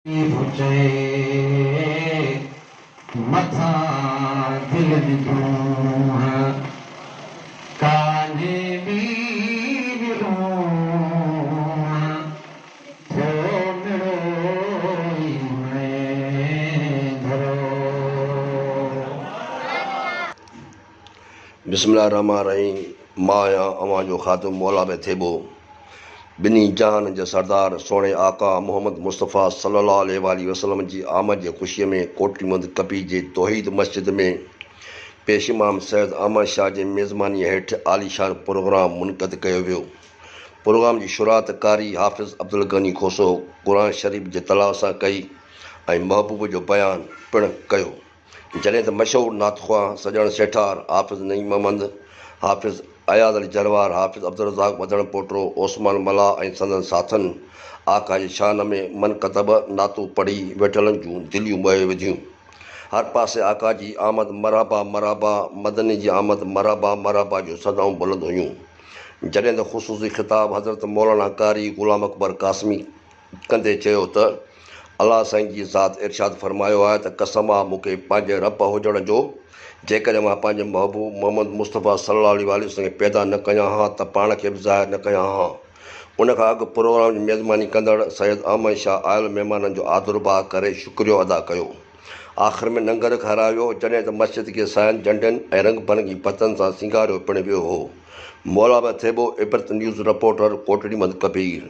भुचे मथा दिल विधूं कान्हे वीर थो मिड़ोई में धरो। बिस्मिल्लाहिर्रहमानिर्रहीम। मां आहियां अवां जो ख़ातिम मौला में थेबो बिनी जहान जे सरदार सोणे आका मोहम्मद मुस्तफ़ा सल्लल्लाहु अलैहि वसल्लम जी आमद जे ख़ुशीअ में कोटड़ी मंद कपी जे तौहीद मस्जिद में पेश इमाम सैयद अहमद शाह जी मेज़बानीअ हेठि आलीशान प्रोग्राम मुनक़द कयो वियो। प्रोग्राम जी शुरूआत कारी हाफ़िज़ अब्दुल गनी खोसो क़ुर शरीफ़ जे तलाव सां कई ऐं महबूब जो बयान पिणु कयो। जॾहिं त मशहूरु नातख़्वा सॼण सेठार हाफ़िज़ नईम अहमद, हाफ़िज़ अयाद अली जरवार, हाफ़िज़ अब्दुल रज़ाक वधण पोटो, ओस्मान मला ऐं संदन साथनि आका जी शान में मनक़तब नातूं पढ़ी वेठलनि जूं दिलियूं मोहे विधियूं। हर पासे आका जी आमद मरहबा मरहबा, मदनी जी आमद मरहबा मरहबा जो सदाऊं बुलंद हुयूं। जॾहिं त ख़ुसूसी ख़िताब हज़रत मौलाना कारी ग़ुलाम अकबर क़ासिमी कंदे चयो त अलाह साईं जी ज़ात इरशाद फरमायो आहे त कसम आहे मूंखे पंहिंजे रब हुजण जो, जेकॾहिं मां पंहिंजे महबूब मोहम्मद मुस्तफ़ा सल्लल्लाहु अलैहि वसल्लम खे पैदा न कयां हा त पाण खे बि ज़ाहिर न कयां हा। उन खां अॻु प्रोग्राम जी मेज़बानी कंदड़ सैयद अहमद शाह आयल महिमाननि जो आदरबाह करे शुक्रियो अदा कयो। आख़िर में लंगर खारायो जॾहिं त मस्जिद खे सायनि झंडनि ऐं रंग बिरंगी पतनि सां सिंगारियो पिणु वियो हो। मौला में थेबो इबरत न्यूज़ रिपोर्टर कोटड़ी मंद कबीर।